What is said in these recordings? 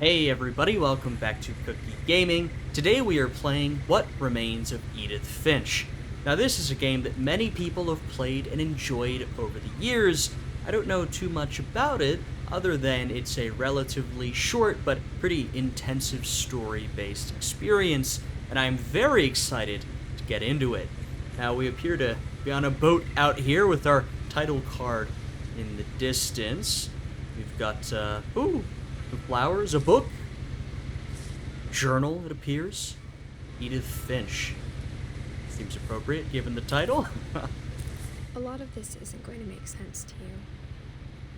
Hey everybody, welcome back to Cookie Gaming. Today we are playing What Remains of Edith Finch. Now this is a game that many people have played and enjoyed over the years. I don't know too much about it, other than it's a relatively short but pretty intensive story-based experience, and I'm very excited to get into it. Now we appear to be on a boat out here with our title card in the distance. We've got, the flowers, a book, journal, it appears. Edith Finch. Seems appropriate given the title. A lot of this isn't going to make sense to you,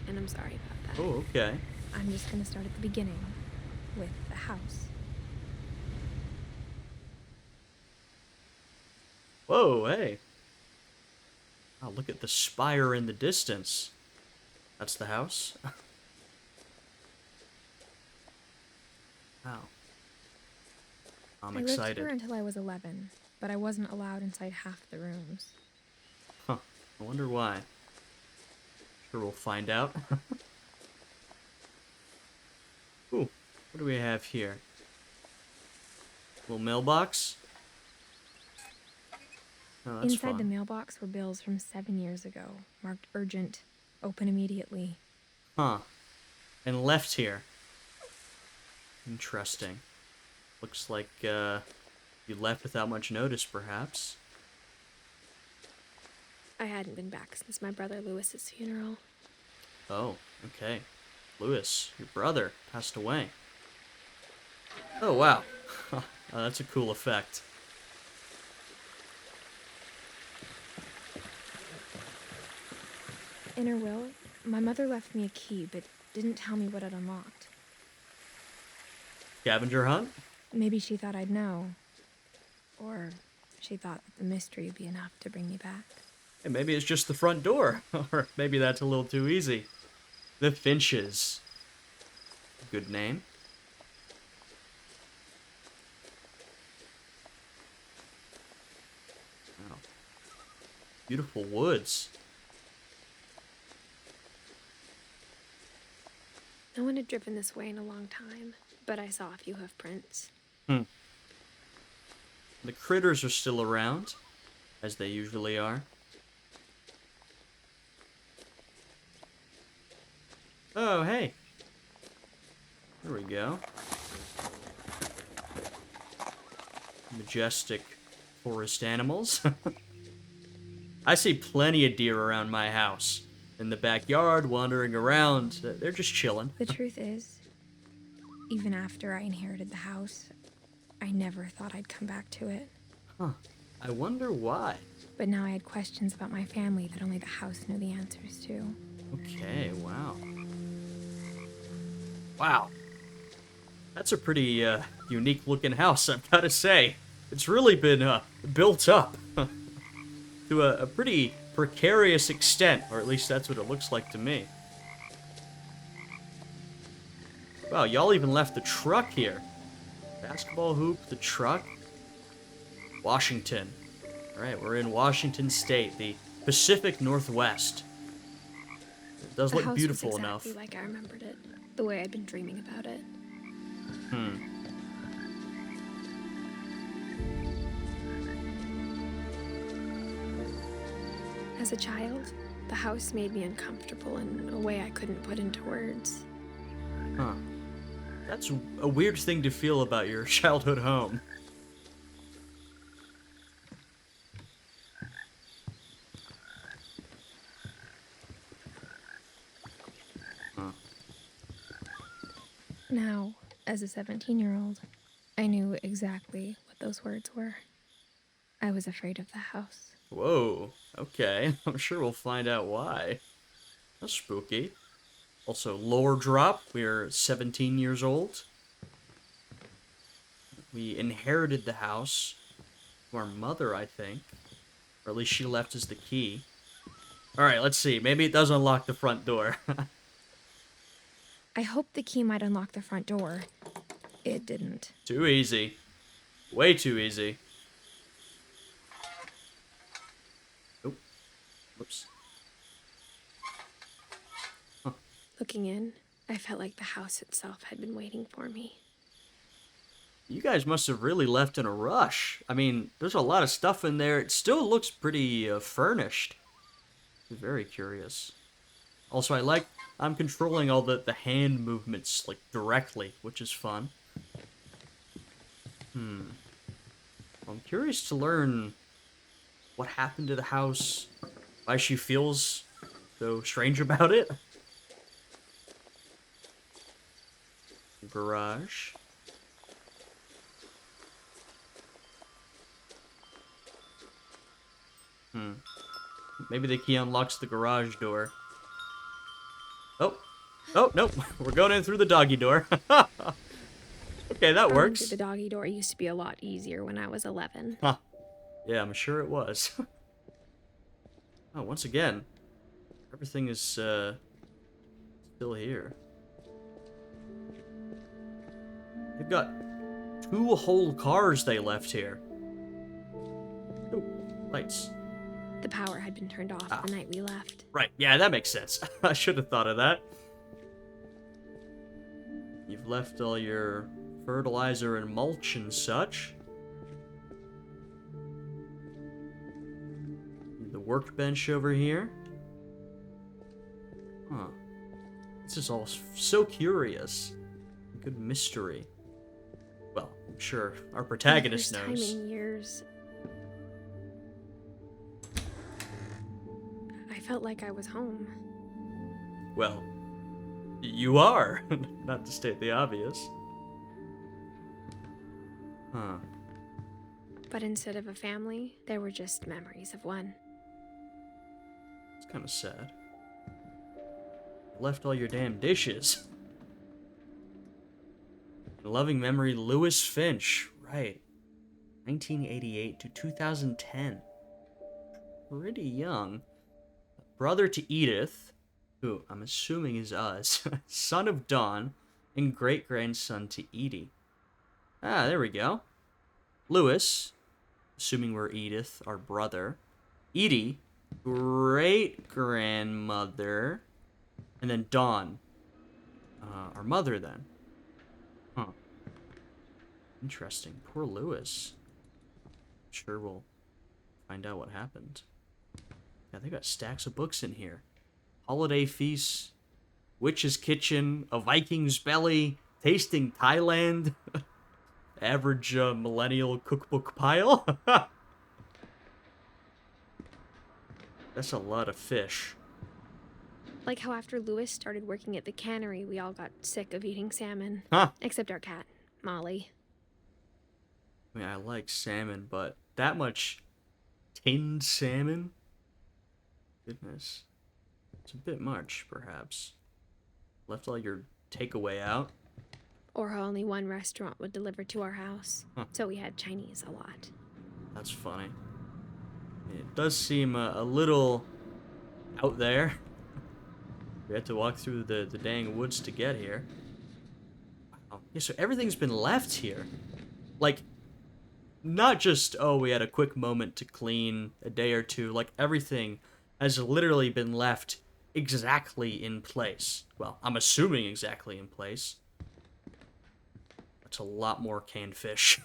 and I'm sorry about that. Oh, okay. I'm just going to start at the beginning, with the house. Whoa, hey. Oh, look at the spire in the distance. That's the house? Wow. I'm I lived here excited. until I was 11, but I wasn't allowed inside half the rooms. Huh. I wonder why. Sure we'll find out. Ooh, what do we have here? Little mailbox? Oh, that's Inside the fun. mailbox were bills from 7 years ago, marked urgent, open immediately. Huh. And left here. Interesting. Looks like, you left without much notice, perhaps. I hadn't been back since my brother Lewis's funeral. Oh, okay. Lewis, your brother, passed away. Oh, wow. That's a cool effect. In her will, my mother left me a key, but didn't tell me what it unlocked. Scavenger hunt? Maybe she thought I'd know. Or she thought that the mystery would be enough to bring me back. Hey, maybe it's just the front door. Or maybe that's a little too easy. The Finches. Good name. Wow. Beautiful woods. No one had driven this way in a long time, but I saw a few hoof prints. Hmm. The critters are still around, as they usually are. Oh, hey. There we go. Majestic forest animals. I see plenty of deer around my house. In the backyard, wandering around. They're just chilling. The truth is, even after I inherited the house, I never thought I'd come back to it. Huh. I wonder why. But now I had questions about my family that only the house knew the answers to. Okay, wow. Wow. That's a pretty unique looking house, I've got to say. It's really been built up to a pretty precarious extent, or at least that's what it looks like to me. Wow, y'all even left the truck here. Basketball hoop, the truck. Washington. Alright, we're in Washington State, the Pacific Northwest. It does The look house beautiful was enough. exactly like I remembered it, the way I'd been dreaming about it. Hmm. As a child, the house made me uncomfortable in a way I couldn't put into words. Huh. That's a weird thing to feel about your childhood home. Huh. Now, as a 17-year-old, I knew exactly what those words were. I was afraid of the house. Whoa. Okay. I'm sure we'll find out why. That's spooky. Also, lore drop. We're 17 years old. We inherited the house from our mother, I think. Or at least she left us the key. Alright, let's see. Maybe it does unlock the front door. I hoped the key might unlock the front door. It didn't. Too easy. Way too easy. Oh, whoops. Looking in, I felt like the house itself had been waiting for me. You guys must have really left in a rush. I mean, there's a lot of stuff in there. It still looks pretty furnished. Very curious. Also, I'm controlling all the hand movements, like, directly, which is fun. I'm curious to learn what happened to the house, why she feels so strange about it. Garage. Maybe the key unlocks the garage door. Oh. Oh, nope. We're going in through the doggy door. Okay, that Going works. through the doggy door used to be a lot easier when I was 11. Huh. Yeah, I'm sure it was. Oh, once again, everything is, still here. They've got 2 whole cars they left here. Oh, lights. The power had been turned off the night we left. Right, yeah, that makes sense. I should have thought of that. You've left all your fertilizer and mulch and such. The workbench over here. Huh. This is all so curious. Good mystery. Well, I'm sure our protagonist knows. For the first time in years, I felt like I was home. Well, you are. Not to state the obvious. Huh. But instead of a family, there were just memories of one. It's kind of sad. Left all your damn dishes. In loving memory, Lewis Finch. Right. 1988 to 2010. Pretty young. Brother to Edith, who I'm assuming is us. Son of Dawn, and great-grandson to Edie. Ah, there we go. Lewis, assuming we're Edith, our brother. Edie, great-grandmother. And then Dawn, our mother then. Huh. Interesting. Poor Lewis. Sure we'll find out what happened. Yeah, they got stacks of books in here. Holiday Feast, Witch's Kitchen, A Viking's Belly, Tasting Thailand, Average Millennial Cookbook Pile. That's a lot of fish. Like how after Lewis started working at the cannery, we all got sick of eating salmon. Huh. Except our cat, Molly. I mean, I like salmon, but that much tinned salmon? Goodness. It's a bit much, perhaps. Left all your takeaway out. Or how only one restaurant would deliver to our house. Huh. So we had Chinese a lot. That's funny. It does seem a little out there. We had to walk through the dang woods to get here. Wow. Yeah, so everything's been left here. Like, not just, oh, we had a quick moment to clean a day or two. Like, everything has literally been left exactly in place. Well, I'm assuming exactly in place. That's a lot more canned fish.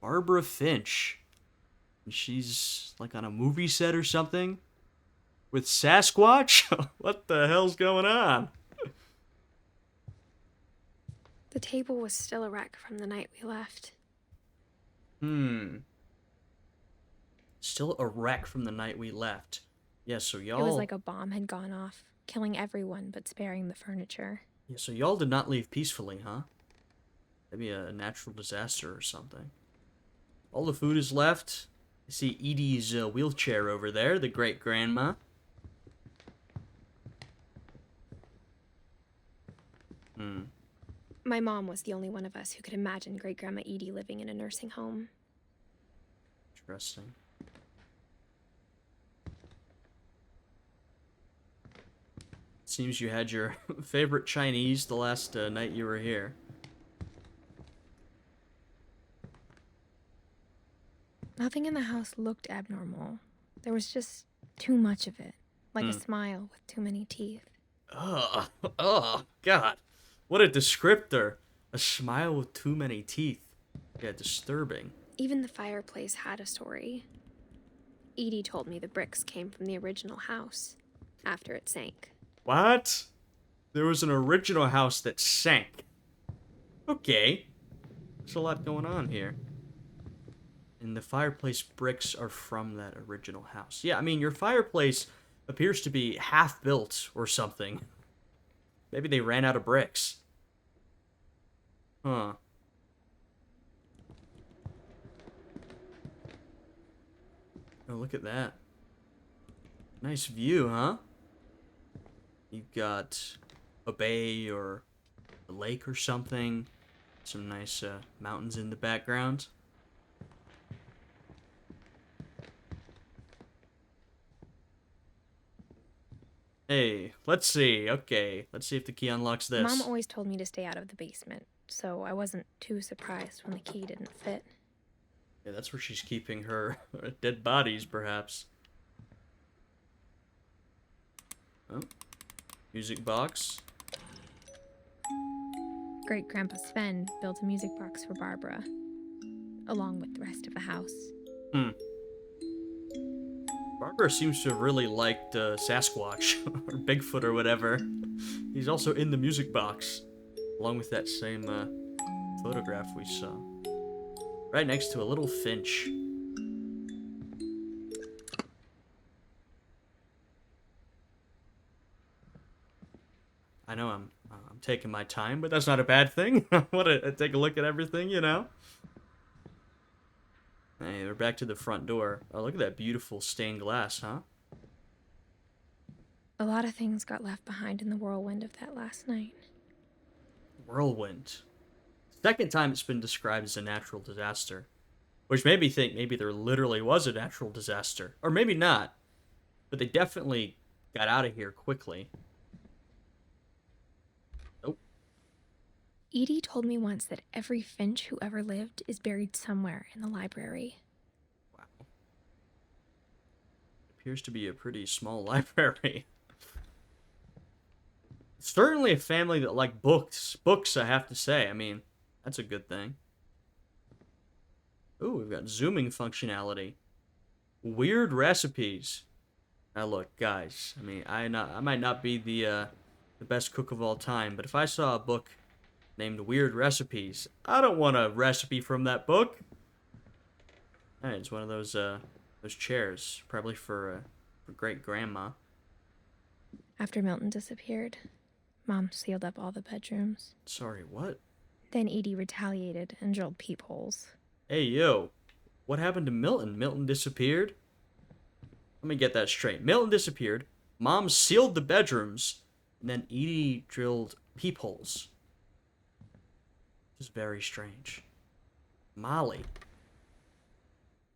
Barbara Finch. She's like on a movie set or something with Sasquatch? What the hell's going on? The table was still a wreck from the night we left. Still a wreck from the night we left. Yeah, so y'all... It was like a bomb had gone off, killing everyone but sparing the furniture. Yeah, so y'all did not leave peacefully, huh? Maybe a natural disaster or something. All the food is left. I see Edie's wheelchair over there, the great-grandma. My mom was the only one of us who could imagine Great-Grandma Edie living in a nursing home. Interesting. Seems you had your favorite Chinese the last night you were here. Nothing in the house looked abnormal, There was just too much of it, like a Hmm. smile with too many teeth. Ugh. Oh, God. What a descriptor. A smile with too many teeth. Yeah, disturbing. Even the fireplace had a story. Edie told me the bricks came from the original house after it sank. What? There was an original house that sank. Okay. There's a lot going on here. And the fireplace bricks are from that original house. Yeah, I mean, your fireplace appears to be half built or something. Maybe they ran out of bricks. Huh. Oh, look at that. Nice view, huh? You've got a bay or a lake or something. Some nice mountains in the background. Hey, let's see. Okay, let's see if the key unlocks this. Mom always told me to stay out of the basement, so I wasn't too surprised when the key didn't fit. Yeah, that's where she's keeping her dead bodies, perhaps. Oh, music box. Great Grandpa Sven built a music box for Barbara, along with the rest of the house. Hmm. Barbara seems to have really liked Sasquatch, or Bigfoot, or whatever. He's also in the music box, along with that same photograph we saw. Right next to a little Finch. I know I'm taking my time, but that's not a bad thing. I want to take a look at everything, you know? Hey, we're back to the front door. Oh, look at that beautiful stained glass, huh? A lot of things got left behind in the whirlwind of that last night. Whirlwind. Second time it's been described as a natural disaster. Which made me think maybe there literally was a natural disaster. Or maybe not. But they definitely got out of here quickly. Nope. Edie told me once that every Finch who ever lived is buried somewhere in the library. Wow. Appears to be a pretty small library. Certainly a family that like books. Books, I have to say. I mean, that's a good thing. Ooh, we've got zooming functionality. Weird recipes. Now look, guys. I mean, I might not be the best cook of all time, but if I saw a book named Weird Recipes, I don't want a recipe from that book. Hey, it's one of those chairs, probably for great grandma. After Milton disappeared, Mom sealed up all the bedrooms. Sorry, what? Then Edie retaliated and drilled peepholes. Hey, yo. What happened to Milton? Milton disappeared? Let me get that straight. Milton disappeared. Mom sealed the bedrooms. And then Edie drilled peepholes. This is very strange. Molly.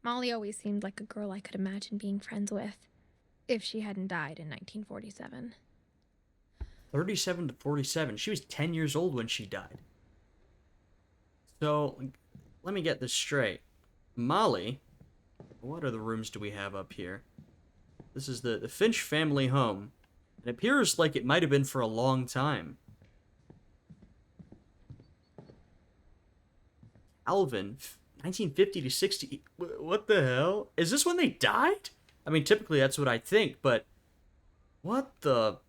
Molly always seemed like a girl I could imagine being friends with, if she hadn't died in 1947. 37 to 47. She was 10 years old when she died. So, let me get this straight. Molly, what other rooms do we have up here? This is the Finch family home. It appears like it might have been for a long time. Alvin, 1950 to 60. What the hell? Is this when they died? I mean, typically that's what I think, but what the...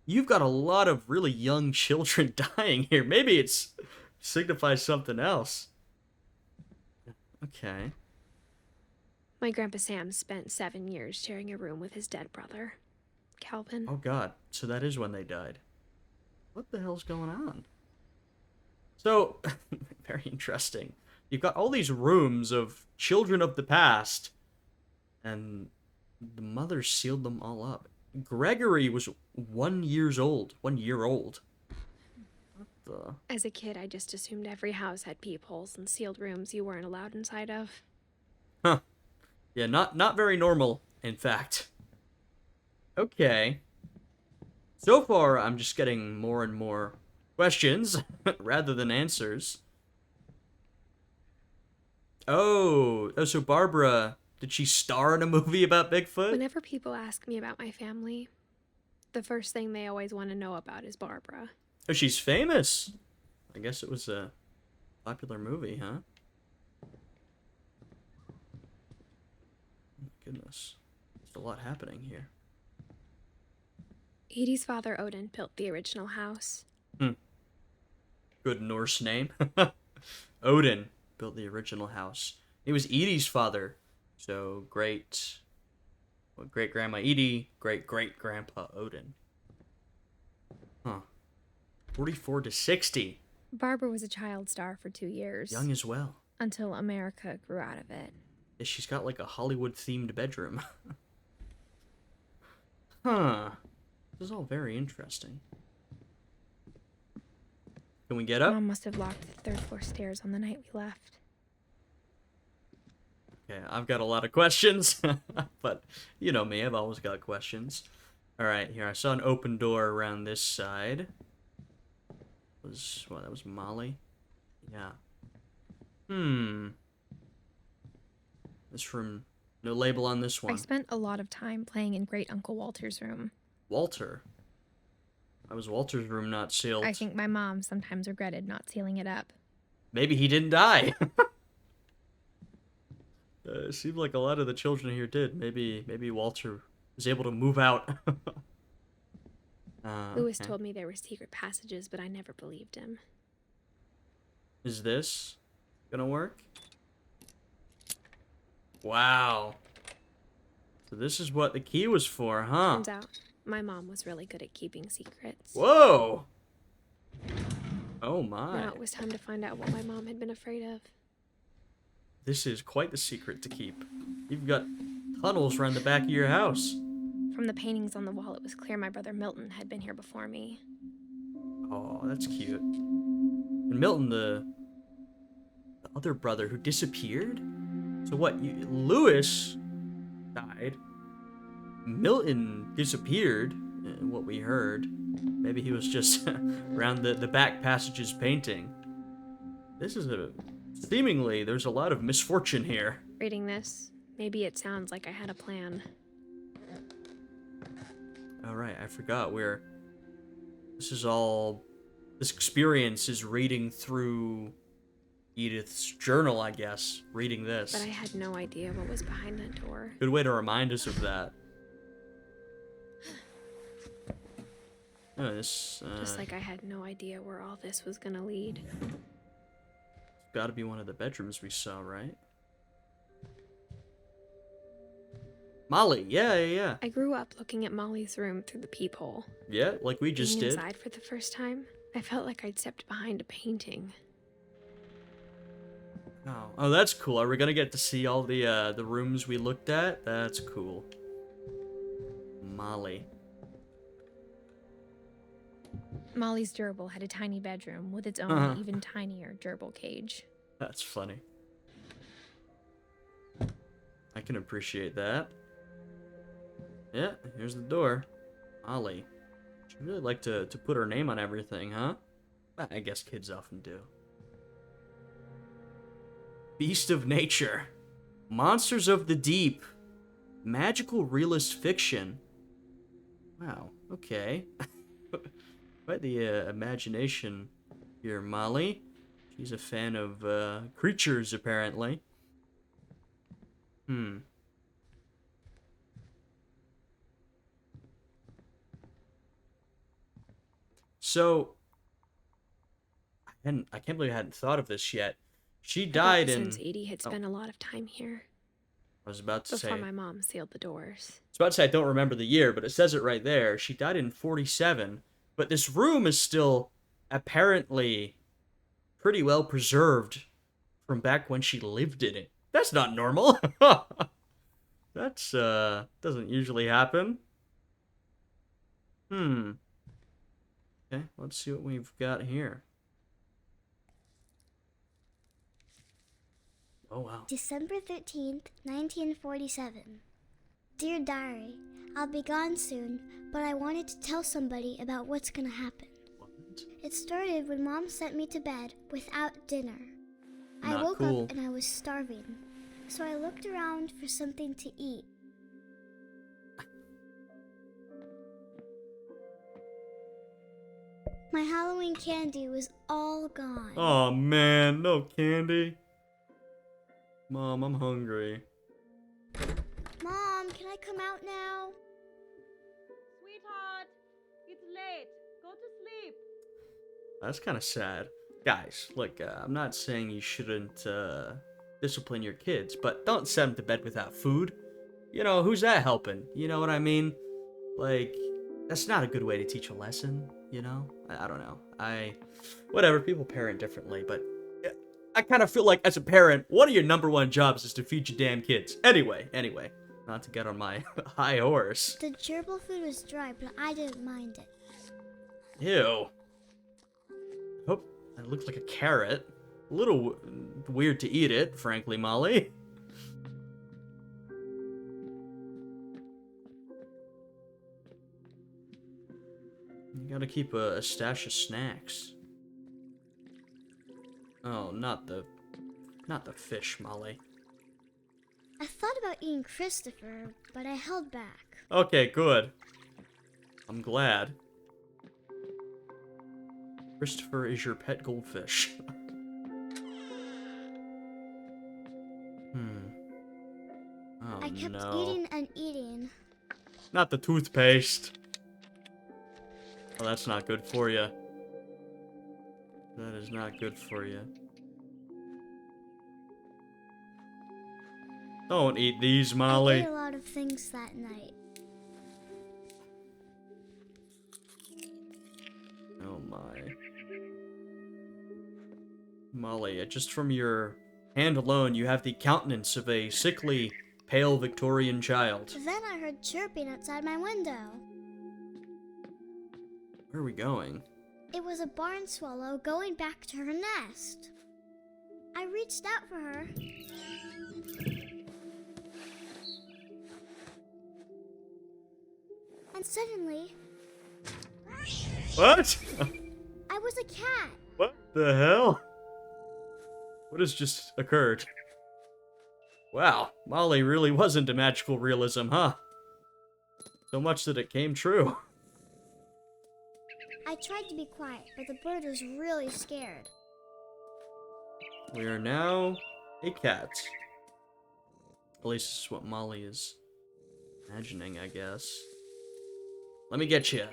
You've got a lot of really young children dying here. Maybe it's signifies something else. Okay. My Grandpa Sam spent 7 years sharing a room with his dead brother, Calvin. Oh god, so that is when they died. What the hell's going on? So, very interesting. You've got all these rooms of children of the past, and the mother sealed them all up. Gregory was 1 year old. 1 year old. What the? As a kid, I just assumed every house had peepholes and sealed rooms you weren't allowed inside of. Huh. Yeah, not very normal, in fact. Okay. So far, I'm just getting more and more questions rather than answers. Oh, so Barbara Did she star in a movie about Bigfoot? Whenever people ask me about my family, the first thing they always want to know about is Barbara. Oh, she's famous. I guess it was a popular movie, huh? Oh, goodness. There's a lot happening here. Edie's father, Odin, built the original house. Good Norse name. Odin built the original house. He was Edie's father. So great-grandma Edie, great-great-grandpa Odin. Huh. 44 to 60. Barbara was a child star for 2 years. Young as well. Until America grew out of it. Yeah, she's got like a Hollywood-themed bedroom. Huh. This is all very interesting. Can we get up? Mom must have locked the third floor stairs on the night we left. Okay, I've got a lot of questions, but you know me, I've always got questions. Alright, here, I saw an open door around this side. That was Molly? Yeah. This room, no label on this one. I spent a lot of time playing in Great Uncle Walter's room. Walter? Why was Walter's room not sealed? I think my mom sometimes regretted not sealing it up. Maybe he didn't die. It seemed like a lot of the children here did. Maybe Walter was able to move out. Lewis okay. told me there were secret passages, but I never believed him. Is this gonna work? Wow. So this is what the key was for, huh? Turns out, my mom was really good at keeping secrets. Whoa! Oh my. Now it was time to find out what my mom had been afraid of. This is quite the secret to keep. You've got tunnels around the back of your house. From the paintings on the wall, it was clear my brother Milton had been here before me. Oh, that's cute. And Milton, the other brother who disappeared? So what, Lewis died. Milton disappeared, what we heard. Maybe he was just around the back passages painting. This is seemingly, there's a lot of misfortune here. Reading this, maybe it sounds like I had a plan. Alright, I forgot this experience is reading through Edith's journal, I guess. Reading this. But I had no idea what was behind that door. Good way to remind us of that. Oh, this, Just like I had no idea where all this was gonna lead. It's gotta be one of the bedrooms we saw, right? Molly, yeah. I grew up looking at Molly's room through the peephole. Yeah, like we just Being did. inside for the first time, I felt like I'd stepped behind a painting. Oh, that's cool. Are we gonna get to see all the rooms we looked at? That's cool. Molly. Molly's gerbil had a tiny bedroom with its own even tinier gerbil cage. That's funny. I can appreciate that. Yeah, here's the door. Molly. She'd really like to put her name on everything, huh? I guess kids often do. Beast of Nature. Monsters of the Deep. Magical realist fiction. Wow, okay. Quite the imagination here, Molly. She's a fan of creatures, apparently. So, I can't believe I hadn't thought of this yet. She died in... Since Edie had spent a lot of time here. I was about to say... Before my mom sealed the doors. I was about to say I don't remember the year, but it says it right there. She died in 47, but this room is still apparently pretty well preserved from back when she lived in it. That's not normal. That's, doesn't usually happen. Okay, let's see what we've got here. Oh, wow. December 13th, 1947. Dear Diary, I'll be gone soon, but I wanted to tell somebody about what's gonna happen. What? It started when Mom sent me to bed without dinner. I Not woke cool. up and I was starving. so I looked around for something to eat. My Halloween candy was all gone. Oh man, no candy. Mom, I'm hungry. Mom, can I come out now? Sweetheart, it's late. Go to sleep. That's kind of sad. Guys, look, I'm not saying you shouldn't discipline your kids, but don't send them to bed without food. You know, who's that helping? You know what I mean? Like, that's not a good way to teach a lesson, you know? I don't know. Whatever, people parent differently, but I kind of feel like as a parent, one of your #1 jobs is to feed your damn kids. Anyway, not to get on my high horse. The gerbil food was dry, but I didn't mind it. Ew. Oh, that looks like a carrot. A little weird to eat it, frankly, Molly. You gotta keep a stash of snacks. Oh, not the fish, Molly. I thought about eating Christopher, but I held back. Okay, good. I'm glad. Christopher is your pet goldfish. Oh, I kept no. eating and eating. Not the toothpaste. Oh, that's not good for you. That is not good for you. Don't eat these, I Molly. ate a lot of things that night. Oh my. Molly, just from your hand alone, you have the countenance of a sickly, pale Victorian child. Then I heard chirping outside my window. Where are we going? It was a barn swallow going back to her nest. I reached out for her. And suddenly, What? I was a cat. What the hell? What has just occurred? Wow, Molly really was into magical realism, huh? So much that it came true. I tried to be quiet, but the bird was really scared. We are now a cat. At least this is what Molly is imagining, I guess. Let me get you.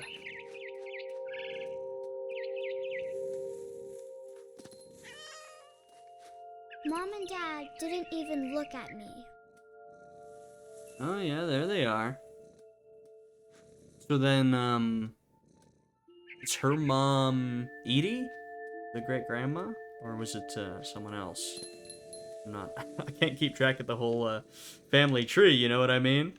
Mom and Dad didn't even look at me. Oh yeah, there they are. So then, is her mom Edie, the great-grandma? Or was it, someone else? I'm not, I can't keep track of the whole, family tree, you know what I mean?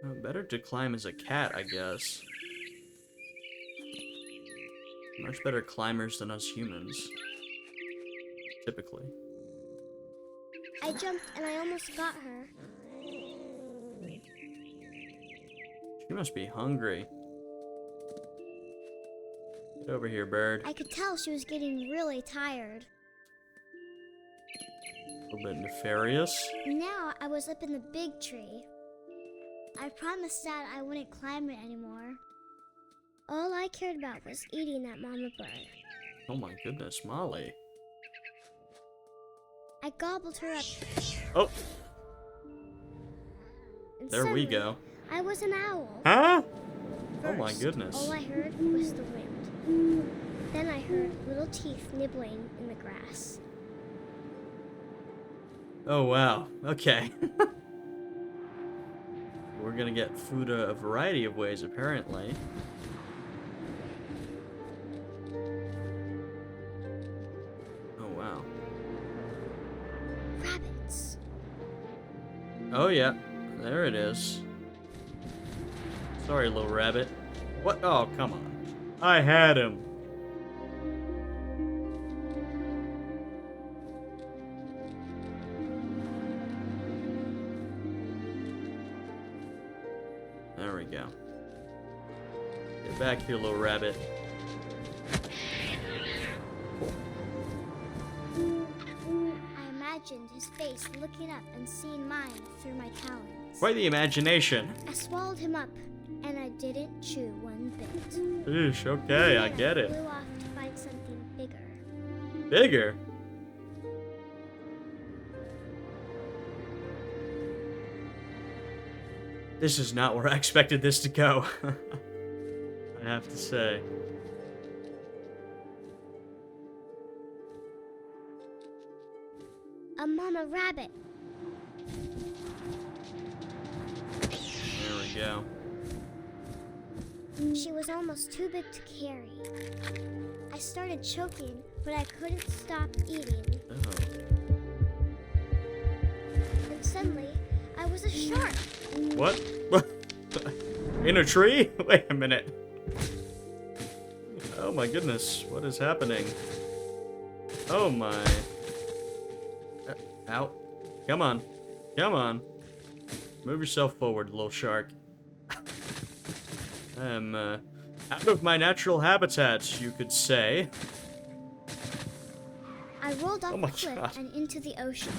Oh, better to climb as a cat, I guess. Much better climbers than us humans. Typically. I jumped and I almost got her. She must be hungry. Get over here, bird. I could tell she was getting really tired. A little bit nefarious. Now I was up in the big tree. I promised Dad I wouldn't climb it anymore. All I cared about was eating that mama bird. Oh my goodness, Molly. I gobbled her up. Oh, And there we suddenly, go. I was an owl. Huh? Oh First, my goodness. all I heard was the wind. Then I heard little teeth nibbling in the grass. Oh wow, okay. We're gonna get food a variety of ways, apparently. Oh wow. Rabbits. Oh yeah, there it is. Sorry, little rabbit. What? Oh, come on. I had him. There we go. Get back here, little rabbit. I imagined his face looking up and seeing mine through my talons. Quite the imagination. I swallowed him up, and I didn't chew one bit. Oosh, okay, I Then get it. flew off to find something bigger. Bigger? This is not where I expected this to go. I have to say. A mama rabbit. There we go. She was almost too big to carry. I started choking, but I couldn't stop eating. Oh. And suddenly, I was a shark. What? In a tree? Wait a minute. Oh my goodness, what is happening? Oh my. Ow. Come on. Come on. Move yourself forward, little shark. I'm, out of my natural habitat, you could say. I rolled off Oh my the cliff God. and into the ocean.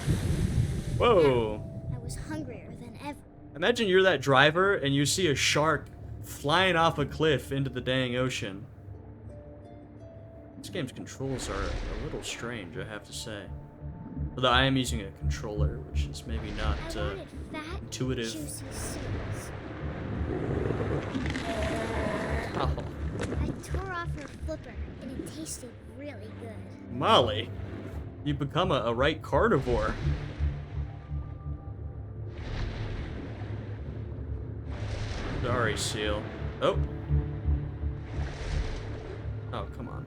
Whoa. I was hungrier than ever. Imagine you're that driver and you see a shark flying off a cliff into the dang ocean. This game's controls are a little strange, I have to say. Although I am using a controller, which is maybe not I wanted fat, intuitive. juicy seeds. Oh, I tore off her flipper, and it tasted really good. Molly, you become a right carnivore. Sorry, Seal. Oh. Oh, come on.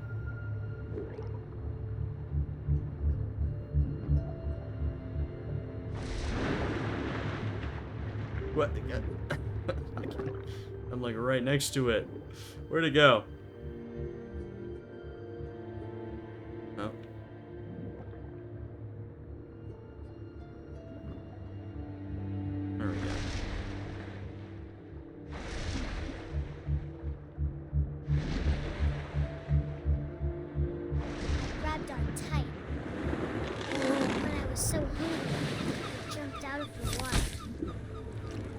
What? I'm like right next to it. Where'd it go? Oh. There we go. Grabbed on tight. When I was so hungry, I jumped out of the water.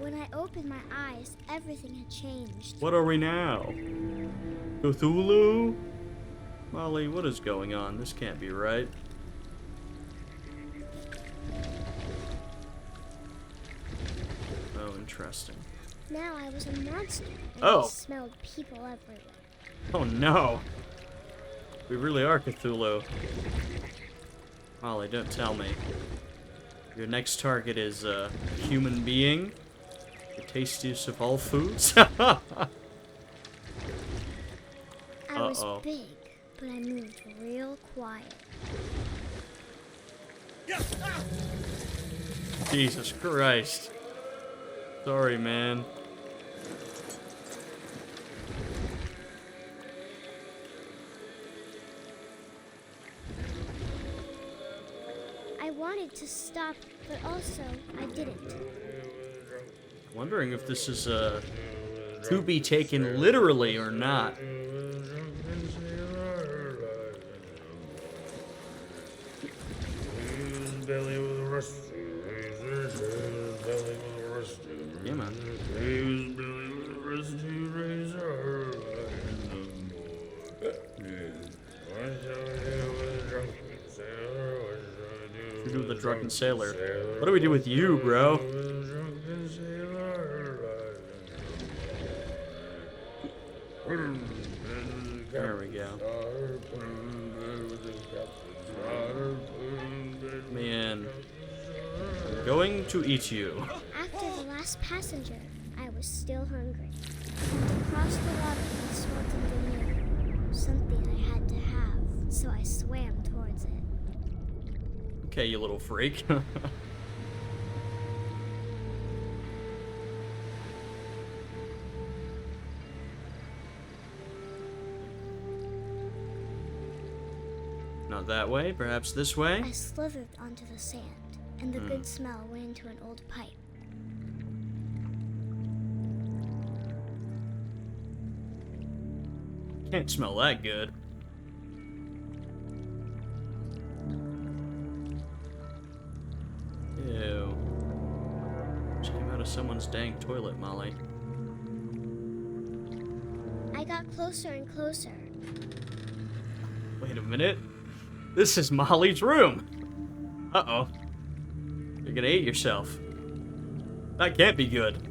When I opened my eyes, everything had changed. What are we now? Cthulhu? Molly, what is going on? This can't be right. Oh, interesting. Now I was a monster, and Oh. I smelled people everywhere. Oh no! We really are Cthulhu. Molly, don't tell me. Your next target is a human being? The tastiest of all foods? I was Uh-oh. big, but I moved real quiet. Jesus Christ. Sorry, man. I wanted to stop, but also I didn't. Wondering if this is to be taken literally or not. Yeah, man. We do with the drunken sailor. What do we do with you, bro? There we go. Man. I'm going to eat you. After the last passenger, I was still hungry. And to cross the water, I smelled something new. Something I had to have, so I swam towards it. Okay, you little freak. Not that way, perhaps this way? I slithered onto the sand, and the good smell went into an old pipe. Can't smell that good. Ew. Just came out of someone's dang toilet, Molly. I got closer and closer. Wait a minute. This is Molly's room. Uh-oh. You're gonna eat yourself. That can't be good.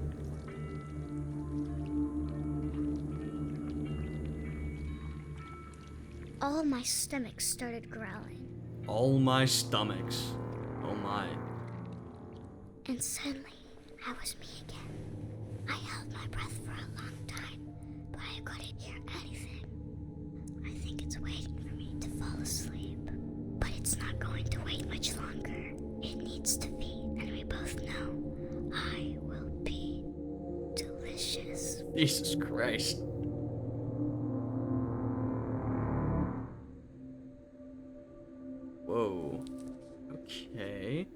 All my stomach started growling. All my stomachs. Oh my. And suddenly, I was me again. I held my breath for a long time, but I couldn't hear anything. I think it's waiting for me to fall asleep. But it's not going to wait much longer. It needs to feed, and we both know I will be delicious. Jesus Christ. Whoa. Okay.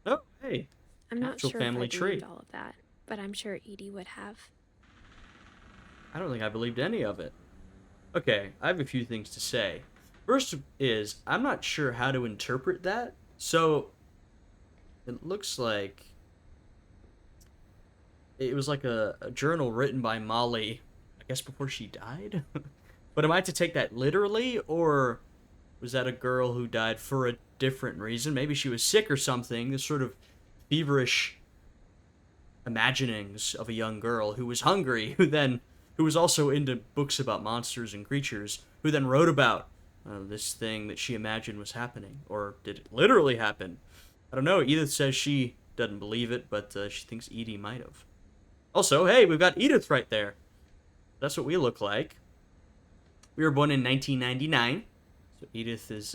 Oh, hey. I'm not Actual sure family if I tree. believed all of that, but I'm sure Edie would have. I don't think I believed any of it. Okay, I have a few things to say. First is, I'm not sure how to interpret that. So, it looks like it was like a journal written by Molly, I guess before she died? But am I to take that literally, or was that a girl who died for a different reason? Maybe she was sick or something, this sort of feverish imaginings of a young girl who was hungry, who was also into books about monsters and creatures, who then wrote about this thing that she imagined was happening. Or did it literally happen? I don't know. Edith says she doesn't believe it, but she thinks Edie might have. Also, hey, we've got Edith right there. That's what we look like. We were born in 1999, so Edith is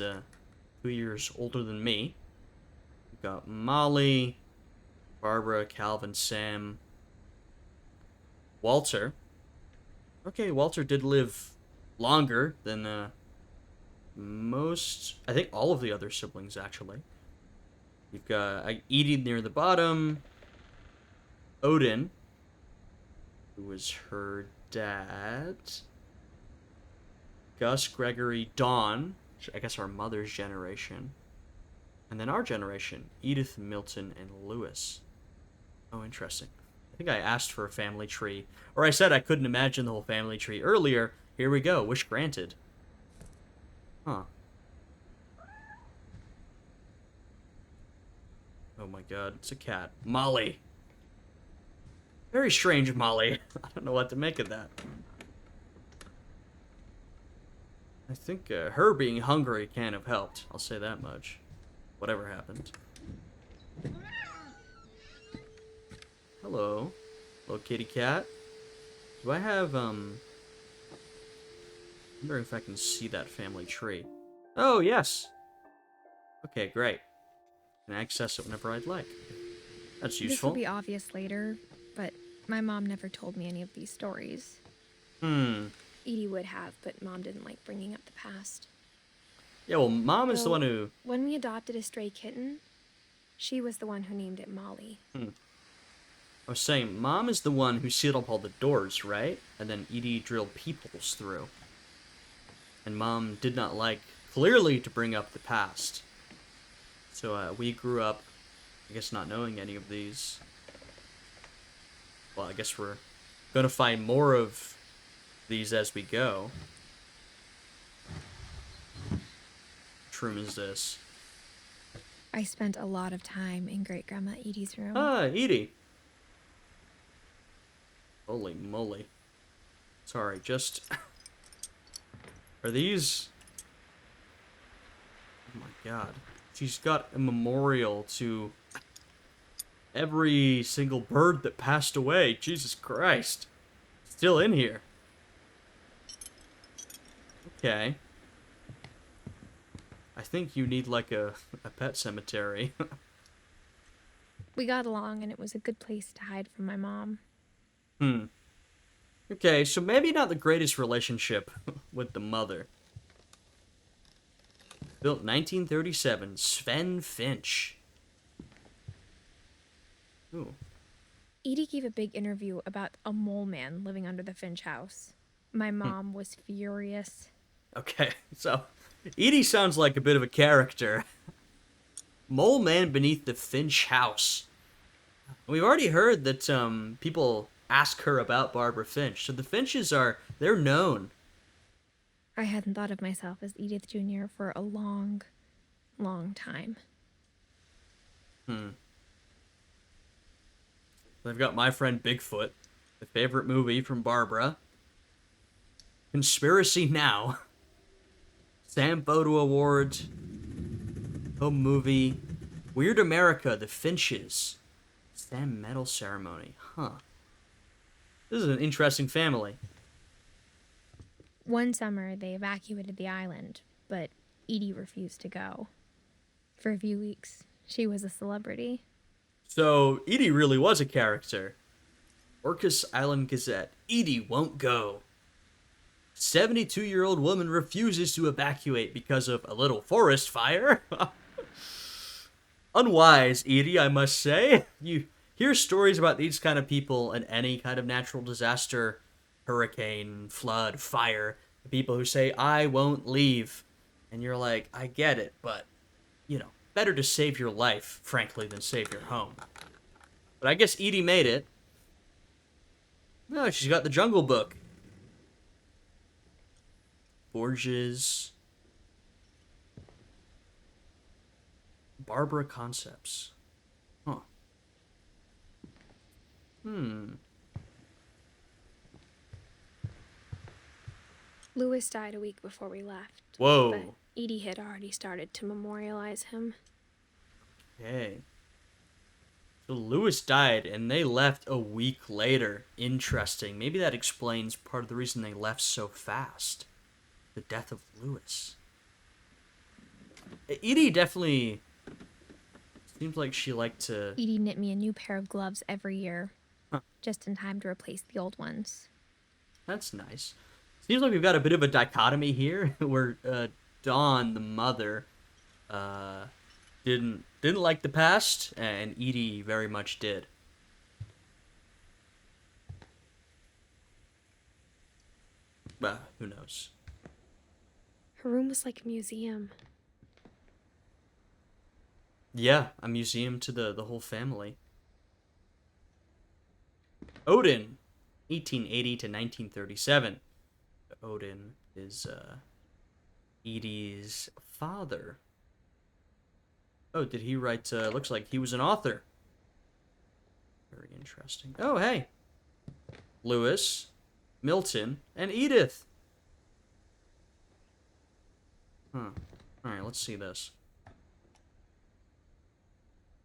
2 years older than me. We've got Molly, Barbara, Calvin, Sam, Walter. Okay, Walter did live longer than most, I think all of the other siblings, actually. You've got Edie near the bottom, Odin, who was her dad, Gus, Gregory, Dawn, which I guess our mother's generation, and then our generation, Edith, Milton, and Lewis. Oh, interesting. I think I asked for a family tree, or I said I couldn't imagine the whole family tree earlier. Here we go, wish granted. Huh. Oh my god, it's a cat. Molly. Very strange, Molly. I don't know what to make of that. I think her being hungry can't have helped. I'll say that much. Whatever happened. Hello. Hello, kitty cat. Do I have, I'm wondering if I can see that family tree. Oh, yes. Okay, great. I can access it whenever I'd like. That's This useful. will be obvious later, but my mom never told me any of these stories. Edie would have, but Mom didn't like bringing up the past. Yeah, well, Mom is the So, one who... When we adopted a stray kitten, she was the one who named it Molly. I was saying, Mom is the one who sealed up all the doors, right? And then Edie drilled peepholes through. And Mom did not like, clearly, to bring up the past. So we grew up, I guess, not knowing any of these. Well, I guess we're going to find more of these as we go. Which room is this? I spent a lot of time in Great Grandma Edie's room. Ah, Edie. Holy moly. Sorry, just... Are these... Oh my god. She's got a memorial to every single bird that passed away. Jesus Christ. Still in here. Okay. I think you need like a pet cemetery. We got along, and it was a good place to hide from my mom. Okay, so maybe not the greatest relationship with the mother. Built 1937, Sven Finch. Ooh. Edie gave a big interview about a mole man living under the Finch house. My mom was furious. Okay, so Edie sounds like a bit of a character. Mole man beneath the Finch house. We've already heard that people ask her about Barbara Finch. So the Finches they're known. I hadn't thought of myself as Edith Jr. for a long, long time. I've got My Friend Bigfoot, the favorite movie from Barbara. Conspiracy Now. Sam Photo Awards. Home Movie. Weird America, The Finches. Sam Medal Ceremony. Huh. This is an interesting family. One summer, they evacuated the island, but Edie refused to go. For a few weeks, she was a celebrity. So, Edie really was a character. Orcas Island Gazette. Edie won't go. 72-year-old woman refuses to evacuate because of a little forest fire. Unwise, Edie, I must say. You hear stories about these kind of people in any kind of natural disaster, hurricane, flood, fire. The people who say, I won't leave. And you're like, I get it, but, better to save your life, frankly, than save your home. But I guess Edie made it. No, she's got the Jungle Book. Borges. Barbara Concepts. Huh. Lewis died a week before we left. Whoa. But Edie had already started to memorialize him. Okay. So Lewis died, and they left a week later. Interesting. Maybe that explains part of the reason they left so fast. The death of Lewis. Edie definitely seems like she liked to... Edie knit me a new pair of gloves every year, just in time to replace the old ones. That's nice. Seems like we've got a bit of a dichotomy here, where Dawn, the mother, didn't like the past, and Edie very much did. Well, who knows? Her room was like a museum. Yeah, a museum to the whole family. Odin, 1880 to 1937. Odin is Edie's father. Oh, did he write... looks like he was an author. Very interesting. Oh, hey. Lewis, Milton, and Edith. Huh. Alright, let's see this.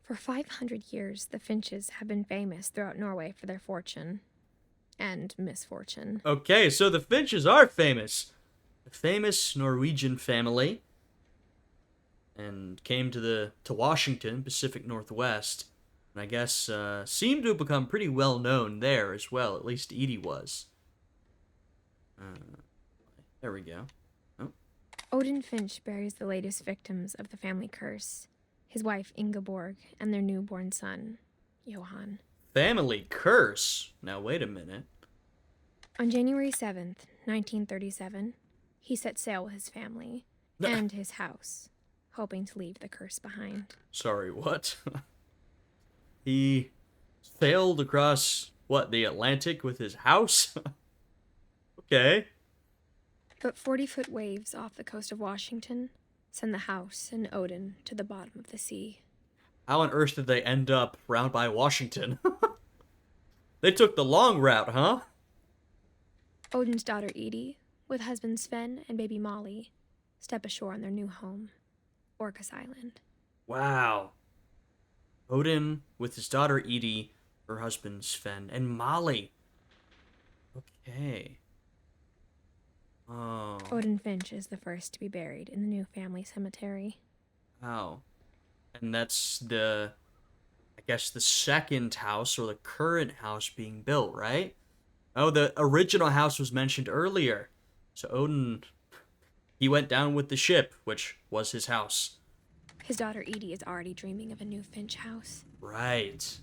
For 500 years, the Finches have been famous throughout Norway for their fortune. And misfortune. Okay, so the Finches are famous. A famous Norwegian family. And came to Washington, Pacific Northwest. And I guess seemed to have become pretty well known there as well. At least Edie was. There we go. Oh. Odin Finch buries the latest victims of the family curse. His wife Ingeborg and their newborn son, Johan. Family curse? Now wait a minute. On January 7th, 1937, he set sail with his family and his house, hoping to leave the curse behind. Sorry, what? He sailed across, the Atlantic with his house? Okay. But 40-foot waves off the coast of Washington send the house and Odin to the bottom of the sea. How on earth did they end up round by Washington? They took the long route, huh? Odin's daughter Edie, with husband Sven and baby Molly, step ashore on their new home, Orcas Island. Wow. Odin with his daughter Edie, her husband Sven, and Molly. Okay. Oh. Odin Finch is the first to be buried in the new family cemetery. Wow. And that's the second house, or the current house being built, right? Oh, the original house was mentioned earlier. So Odin, he went down with the ship, which was his house. His daughter Edie is already dreaming of a new Finch house. Right.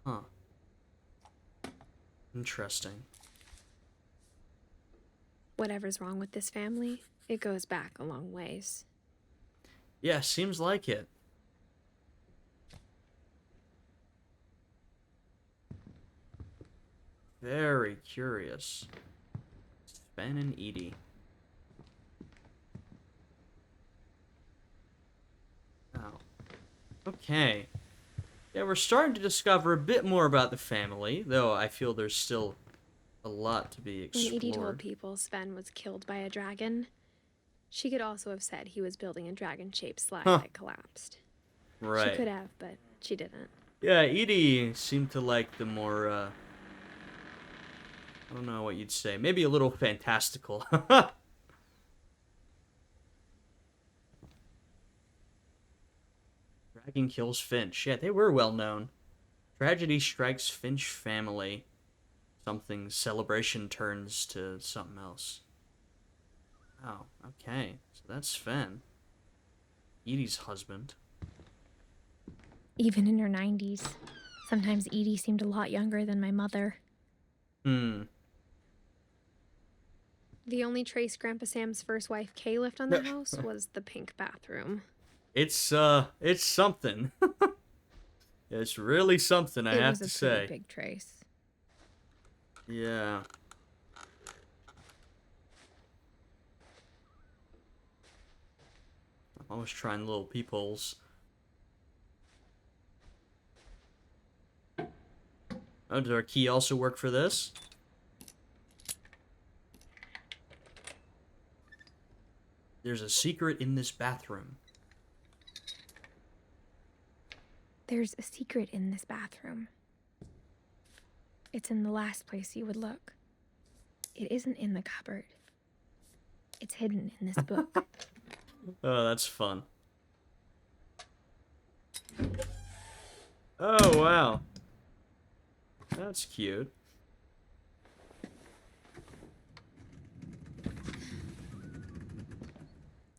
Huh. Interesting. Whatever's wrong with this family, it goes back a long ways. Yeah, seems like it. Very curious. Sven and Edie. Oh. Okay. Yeah, we're starting to discover a bit more about the family, though I feel there's still a lot to be When Edie told explored. people Sven was killed by a dragon, she could also have said he was building a dragon-shaped slide that collapsed. She Right. could have, but she didn't. Yeah, Edie seemed to like the more, I don't know what you'd say. Maybe a little fantastical. Dragon kills Finch. Yeah, they were well known. Tragedy strikes Finch family. Something celebration turns to something else. Oh, okay. So that's Sven. Edie's husband. Even in her 90s. Sometimes Edie seemed a lot younger than my mother. Hmm. The only trace Grandpa Sam's first wife Kay left on the house was the pink bathroom. It's something. It's really something, I have to It was a say. pretty big trace. Yeah. I'm always trying little peepholes. Oh, did our key also work for this? There's a secret in this bathroom. There's a secret in this bathroom. It's in the last place you would look. It isn't in the cupboard. It's hidden in this book. Oh, that's fun. Oh, wow. That's cute.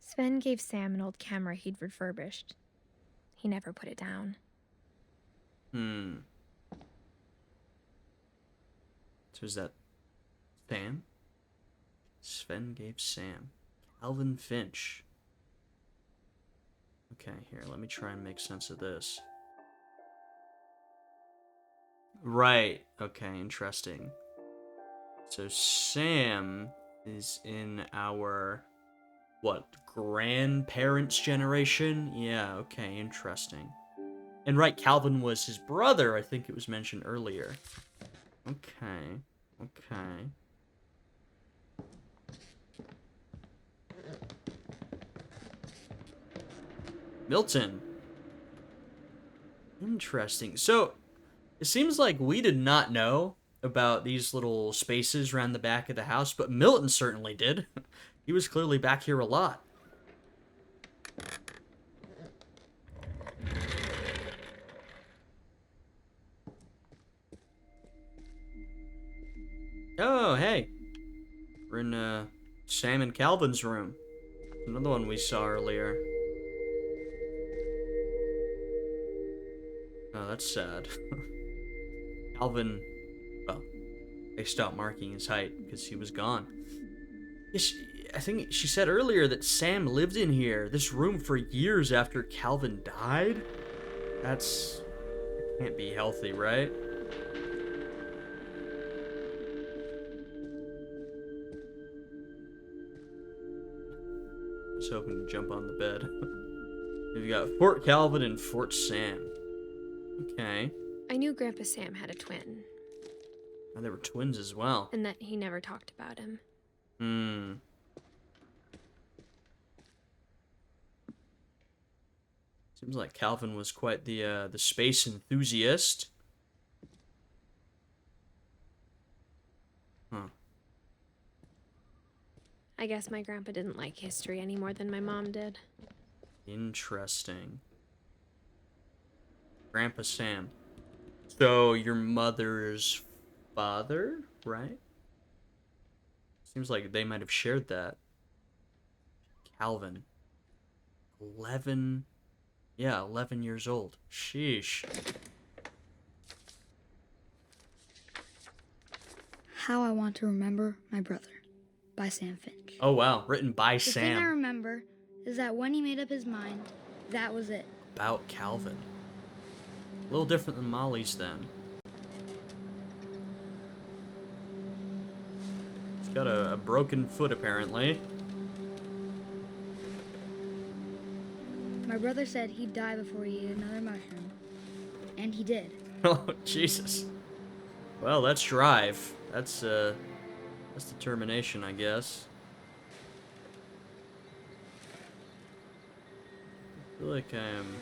Sven gave Sam an old camera he'd refurbished. He never put it down. Hmm. So is that Sam? Sven gave Sam. Calvin Finch. Okay, here, let me try and make sense of this. Right. Okay, interesting. So Sam is in our, what, grandparents' generation? Yeah, okay, interesting. And right, Calvin was his brother, I think it was mentioned earlier. Okay, okay. Milton. Interesting. So, it seems like we did not know about these little spaces around the back of the house, but Milton certainly did. He was clearly back here a lot. Oh, hey. We're in Sam and Calvin's room. Another one we saw earlier. Oh, that's sad. Calvin, well, they stopped marking his height because he was gone. I think she said earlier that Sam lived in here, this room, for years after Calvin died? That can't be healthy, right? I was hoping to jump on the bed. We've got Fort Calvin and Fort Sam. Okay. I knew Grandpa Sam had a twin, Oh, they were twins as well. and that he never talked about him. Hmm. Seems like Calvin was quite the space enthusiast. Huh. I guess my grandpa didn't like history any more than my mom did. Interesting. Grandpa Sam. So, your mother's father, right? Seems like they might have shared that. Calvin. 11... Yeah, 11 years old. Sheesh. How I Want to Remember My Brother by Sam Finch. Oh, wow. Written by The thing I Sam. remember is that when he made up his mind, that was it. About Calvin. A little different than Molly's then. He's got a broken foot, apparently. My brother said he'd die before he ate another mushroom. And he did. Oh, Jesus. Well, that's drive. That's determination, I guess. I feel like I'm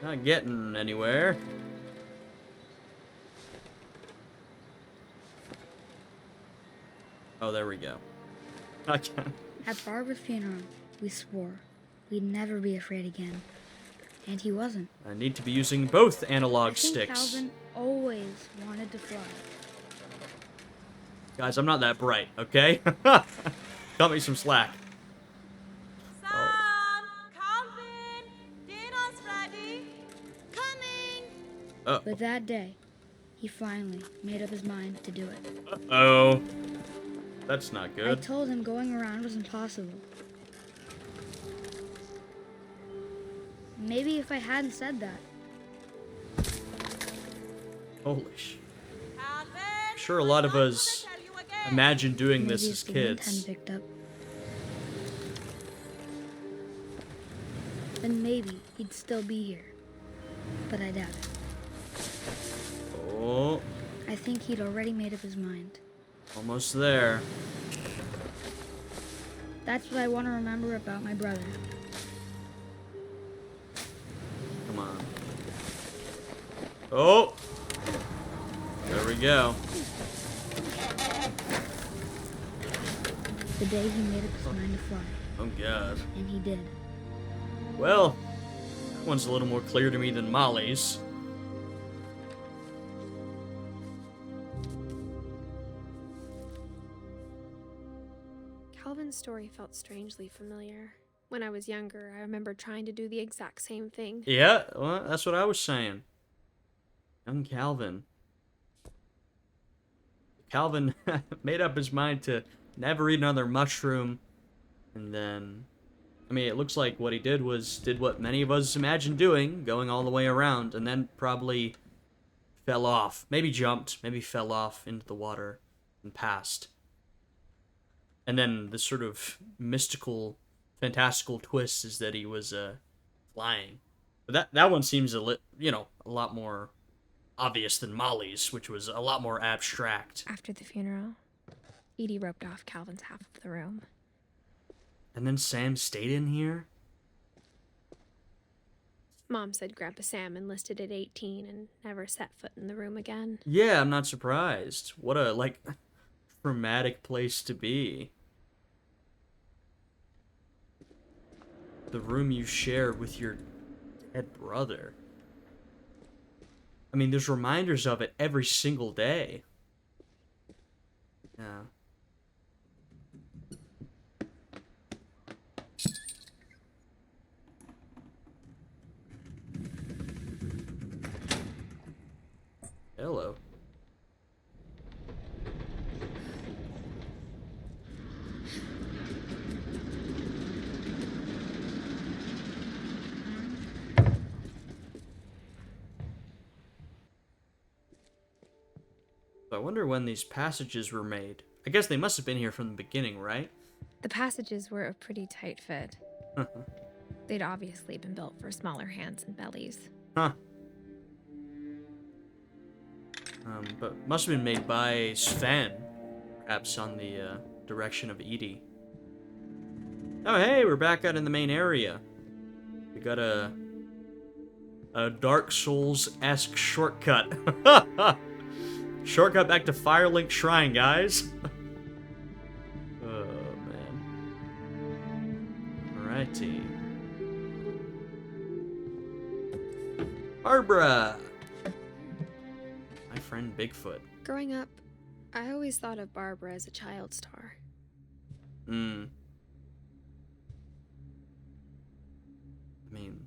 not getting anywhere. Oh, there we go. Okay. At Barbara's funeral, we swore we'd never be afraid again. And he wasn't. I need to be using both analog I think sticks. Calvin always wanted to fly. Guys, I'm not that bright, okay? Cut me some slack. Sam! Calvin! Dinner's ready! Coming! Oh. But that day, he finally made up his mind to do it. Uh-oh. That's not I good. told him going around was impossible. Maybe if I hadn't said that. Holy sh... Calvin! Sure, a lot of I'm not us gonna tell you again. imagine doing Maybe this if as the wind kids. hadn't picked up. Then maybe he'd still be here. But I doubt it. Oh, I think he'd already made up his mind. almost there. That's what I want to remember about my brother. Come on. Oh! There we go. The day he made up his mind to fly. Oh, God. And he did. Well, that one's a little more clear to me than Molly's. Calvin's story felt strangely familiar. When I was younger, I remember trying to do the exact same thing. Yeah, well, that's what I was saying. Young Calvin. Calvin made up his mind to never eat another mushroom. And then, I mean, it looks like what he did was, did what many of us imagine doing, going all the way around, and then probably fell off. Maybe jumped, maybe fell off into the water and passed. And then the sort of mystical, fantastical twist is that he was flying. But that one seems a lot more obvious than Molly's, which was a lot more abstract. After the funeral, Edie roped off Calvin's half of the room. And then Sam stayed in here? Mom said Grandpa Sam enlisted at 18 and never set foot in the room again. Yeah, I'm not surprised. What a, traumatic place to be. The room you shared with your dead brother. I mean, there's reminders of it every single day. Yeah. Hello. I wonder when these passages were made. I guess they must have been here from the beginning, right? The passages were a pretty tight fit. They'd obviously been built for smaller hands and bellies. Huh. But must have been made by Sven, perhaps on the direction of Edie. Oh, hey, we're back out in the main area. We got a Dark Souls-esque shortcut. Shortcut back to Firelink Shrine, guys. Oh, man. Alrighty. Barbara! My friend Bigfoot. Growing up, I always thought of Barbara as a child star. I mean,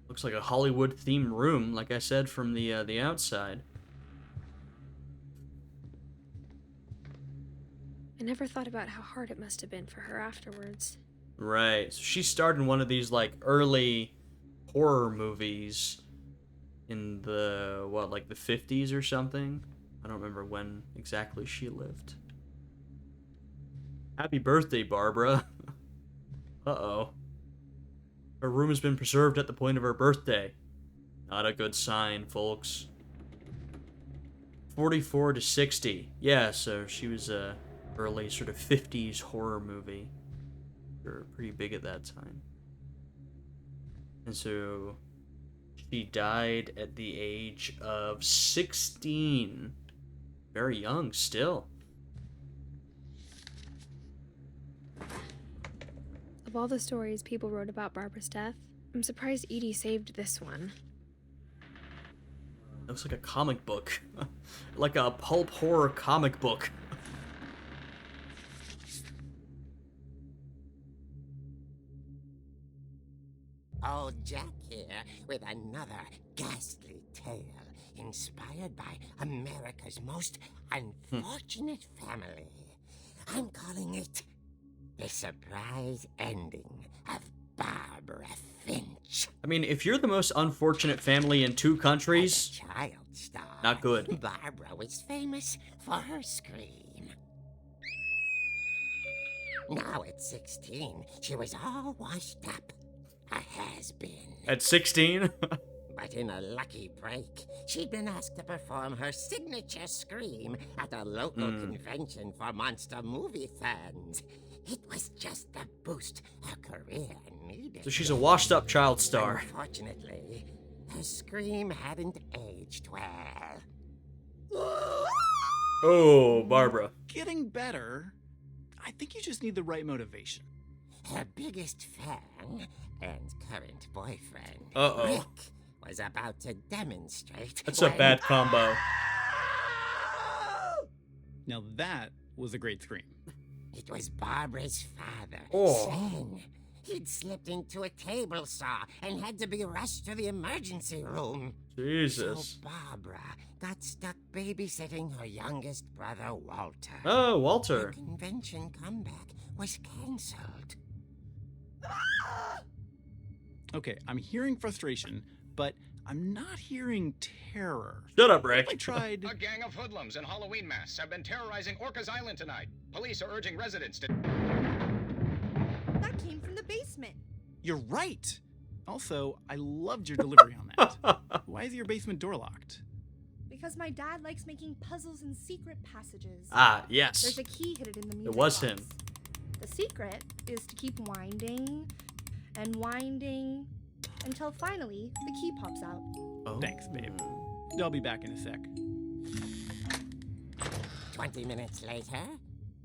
looks like a Hollywood-themed room, like I said from the outside. I never thought about how hard it must have been for her afterwards. Right. So she starred in one of these, like, early horror movies in the, what, like the 50s or something? I don't remember when exactly she lived. Happy birthday, Barbara. Uh-oh. Her room has been preserved at the point of her birthday. Not a good sign, folks. 44 to 60. Yeah, so she was a early sort of 50s horror movie. They were pretty big at that time. And so she died at the age of 16. Very young still. Of all the stories people wrote about Barbara's death, I'm surprised Edie saved this one. Looks like a comic book. Like a pulp horror comic book. Old Jack here with another ghastly tale inspired by America's most unfortunate family. I'm calling it The Surprise Ending of Barbara Finch. I mean, if you're the most unfortunate family in 2 countries, As a child star, not good. Barbara was famous for her scream. Now at 16, she was all washed up. A has-been. At 16? But in a lucky break, she'd been asked to perform her signature scream at a local convention for monster movie fans. It was just the boost her career needed. So she's a washed-up child star. Unfortunately, her scream hadn't aged well. Oh, Barbara. Getting better. I think you just need the right motivation. Her biggest fan and current boyfriend, Uh-oh. Rick, was about to demonstrate. That's a when- bad combo. Now that was a great scream. It was Barbara's father, Oh. Sven. He'd slipped into a table saw and had to be rushed to the emergency room. Jesus. So Barbara got stuck babysitting her youngest brother, Walter. Oh, Walter. The convention comeback was cancelled. Okay, I'm hearing frustration, but I'm not hearing terror. Shut up, What Rick. if I tried... A gang of hoodlums in Halloween masks have been terrorizing Orcas Island tonight. Police are urging residents to... That came from the basement. You're right! Also, I loved your delivery on that. Why is your basement door locked? Because my dad likes making puzzles and secret passages. Ah, yes. There's a key hidden in the music was box. him. The secret is to keep winding and winding until finally the key pops out. Oh. Thanks, babe. I'll be back in a sec. 20 minutes later,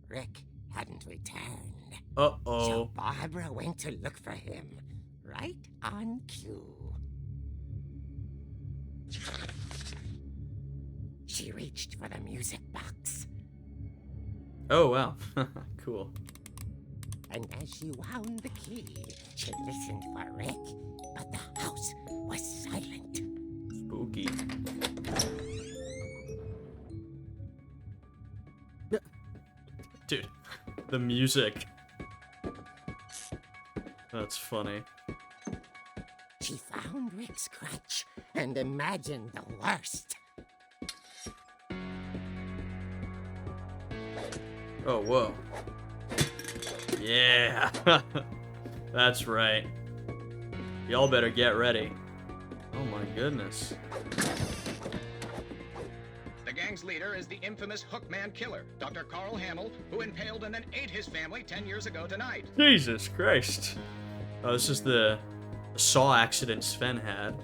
Rick hadn't returned. Uh-oh. So Barbara went to look for him, right on cue. She reached for the music box, Oh, wow. Cool. and as she wound the key, she listened for Rick, but the house was silent. Spooky. Dude, the music. That's funny. She found Rick's crutch and imagined the worst. Oh, whoa. Yeah. That's right. Y'all better get ready. Oh my goodness. The gang's leader is the infamous Hookman Killer, Dr. Carl Hamill, who impaled and then ate his family 10 years ago tonight. Jesus Christ. Oh, this is the saw accident Sven had.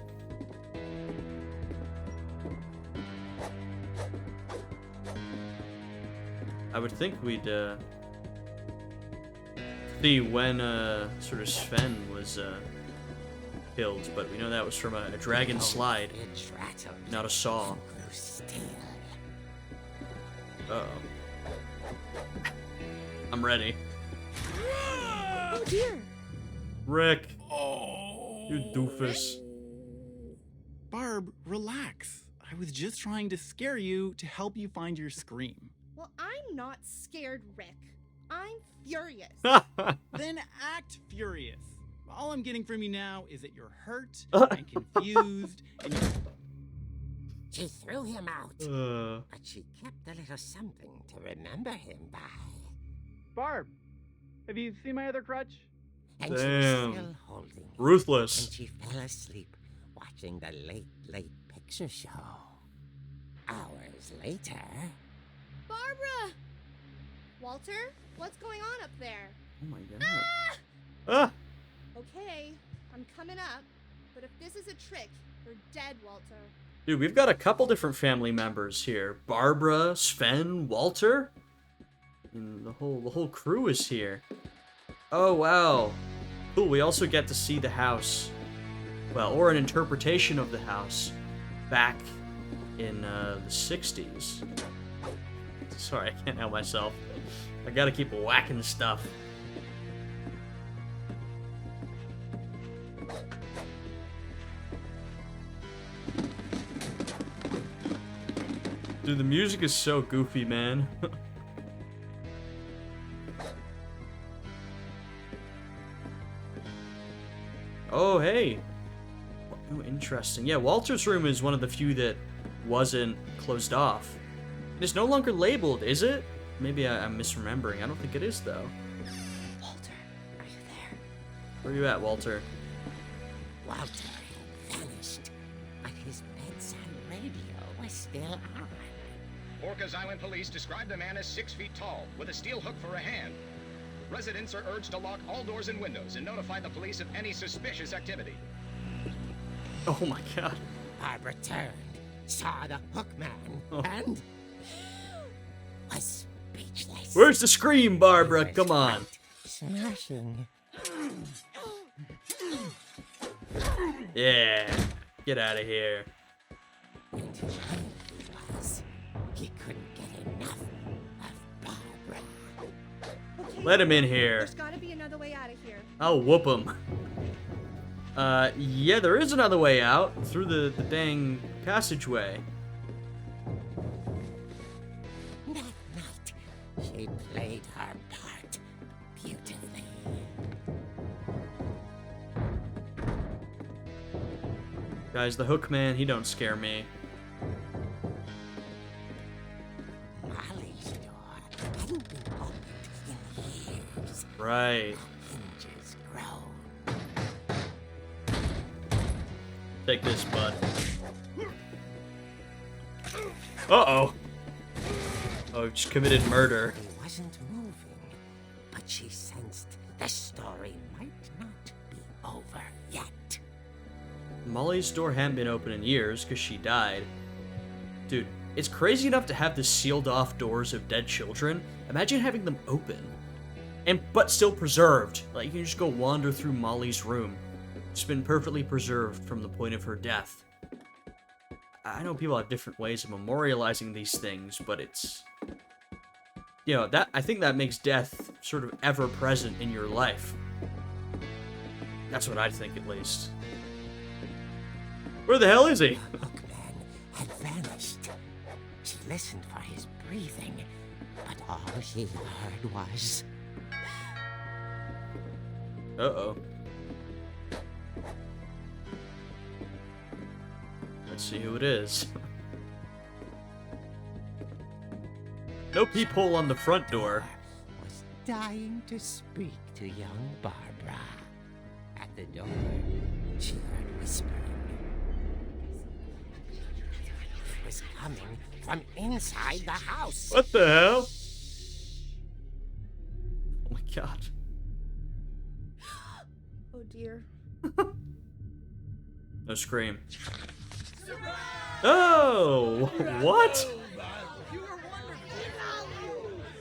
I would think we'd see when sort of Sven was killed, but we know that was from a dragon slide, Fridge rattled. not a saw. Grew still. Uh-oh. I'm ready. Oh dear! Rick, Oh. you doofus. Barb, relax. I was just trying to scare you to help you find your scream. Well, I'm not scared, Rick. I'm furious. Then act furious. All I'm getting from you now is that you're hurt and confused and you're... She threw him out, but she kept a little something to remember him by. Barb, have you seen my other crutch? And she Damn. was still holding it. Ruthless. And she fell asleep watching the late picture show. Hours later... Barbara! Walter, what's going on up there? Oh my god. Ah! Okay, I'm coming up, but if this is a trick, you're dead, Walter. Dude, we've got a couple different family members here. Barbara, Sven, Walter. And the whole crew is here. Oh, wow. Cool, we also get to see the house. Well, or an interpretation of the house back in the 60s. Sorry, I can't help myself. I gotta keep whacking stuff. Dude, the music is so goofy, man. Oh, hey. Oh, interesting. Yeah, Walter's room is one of the few that wasn't closed off. It's no longer labeled, is it? Maybe I'm misremembering. I don't think it is, though. Walter, are you there? Where are you at, Walter? Walter had vanished, but his bedside radio was still on. Orcas Island police describe the man as 6 feet tall, with a steel hook for a hand. Residents are urged to lock all doors and windows and notify the police of any suspicious activity. Oh my god. Barbara turned, saw the hook man, and was speechless. Where's the scream, Barbara? Come on. Smashing. Yeah. Get out of here. And who he was, he couldn't get enough of Barbara. Okay, Let him in here. there's gotta be another way out of here. I'll whoop him. Yeah, there is another way out. Through the dang passageway. That night, she played her part beautifully. Guys, the hook man, he don't scare me. Molly's door hadn't been opened in years. Right. Hinges grown. Take this, bud. Uh-oh. Oh, just committed murder. He wasn't moving, but she sensed the story might not be over yet. Molly's door hadn't been open in years because she died. Dude, it's crazy enough to have the sealed off doors of dead children. Imagine having them open. But still preserved. Like, you can just go wander through Molly's room. It's been perfectly preserved from the point of her death. I know people have different ways of memorializing these things, but it's... You know, I think that makes death sort of ever present in your life. That's what I think, at least. Where the hell is he? The hookman had vanished. She listened for his breathing, but all she heard was... Uh-oh. Let's see who it is. No peephole on the front door. was dying to speak to young Barbara. At the door, she heard whispering. It was coming from inside the house. What the hell? Oh my god. Oh dear. No scream. Oh! What?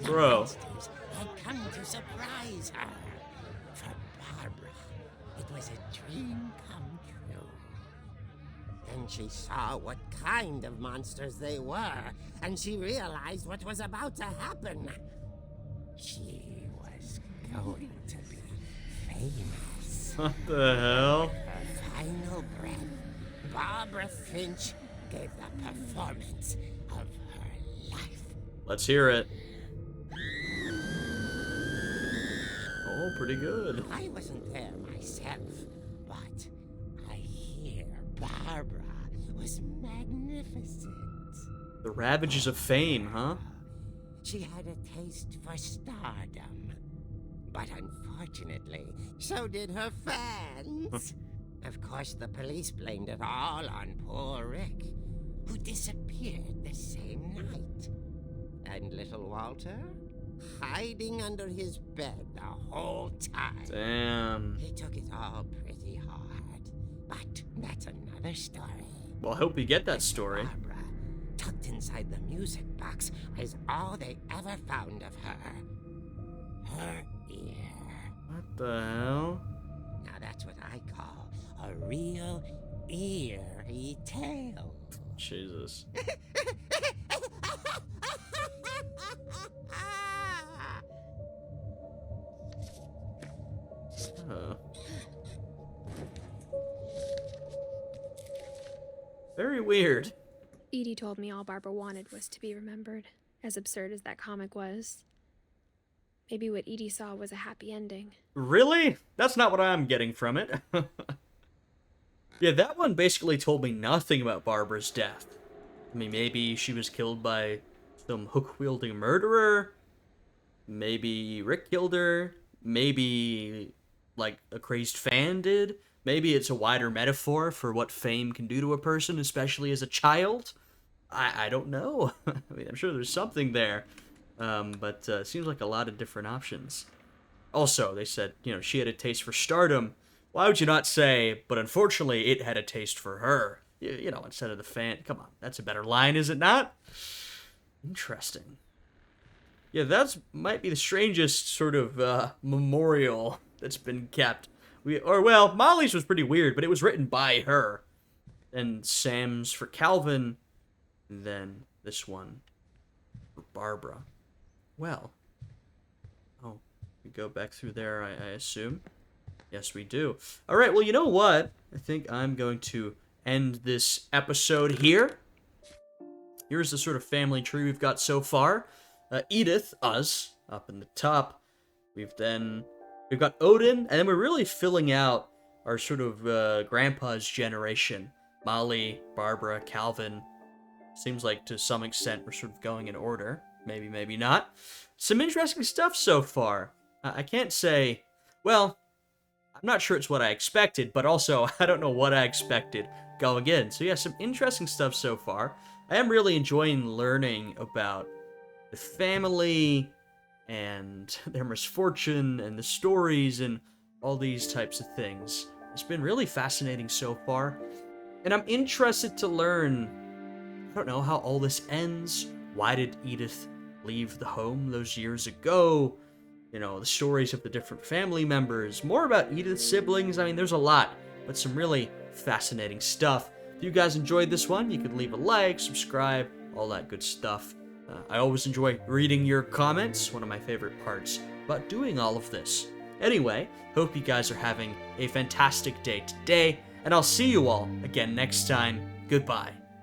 Bro. Monsters had come to surprise her. For Barbara, it was a dream come true. Then she saw what kind of monsters they were, and she realized what was about to happen. She was going to be famous. What the hell? Her final breath, Barbara Finch gave the performance of her life. Let's hear it. Oh, pretty good. I wasn't there myself, but I hear Barbara was magnificent. The ravages of fame, huh? She had a taste for stardom. But unfortunately, so did her fans. Of course, the police blamed it all on poor Rick, who disappeared the same night. And little Walter? Hiding under his bed the whole time. Damn. He took it all pretty hard. But that's another story. Well, I hope you get that story. Barbara, tucked inside the music box, is all they ever found of her. Her ear. What the hell? Now that's what I call a real eerie tale. Jesus. Very weird. Edie told me all Barbara wanted was to be remembered, as absurd as that comic was. Maybe what Edie saw was a happy ending. Really? That's not what I'm getting from it. Yeah, that one basically told me nothing about Barbara's death. I mean, maybe she was killed by some hook-wielding murderer. Maybe Rick killed her. Maybe, like, a crazed fan did. Maybe it's a wider metaphor for what fame can do to a person, especially as a child. I don't know. I mean, I'm sure there's something there. But it seems like a lot of different options. Also, they said, she had a taste for stardom. Why would you not say, but unfortunately, it had a taste for her? Instead of the fan. Come on, that's a better line, is it not? Interesting. Yeah, that might be the strangest sort of memorial that's been kept. Molly's was pretty weird, but it was written by her. And Sam's for Calvin. And then this one for Barbara. Well. Oh, we go back through there, I assume. Yes, we do. All right, well, you know what? I think I'm going to end this episode here. Here's the sort of family tree we've got so far. Edith, us, up in the top. We've got Odin, and then we're really filling out our sort of grandpa's generation. Molly, Barbara, Calvin. Seems like to some extent we're sort of going in order. Maybe, maybe not. Some interesting stuff so far. I can't say, well, I'm not sure it's what I expected, but also I don't know what I expected going in. So yeah, some interesting stuff so far. I am really enjoying learning about the family and their misfortune and the stories and all these types of things. It's been really fascinating so far. And I'm interested to learn, I don't know, how all this ends. Why did Edith leave the home those years ago? The stories of the different family members. More about Edith's siblings. I mean, there's a lot, but some really fascinating stuff. If you guys enjoyed this one, you could leave a like, subscribe, all that good stuff. I always enjoy reading your comments, one of my favorite parts about doing all of this. Anyway, hope you guys are having a fantastic day today, and I'll see you all again next time. Goodbye.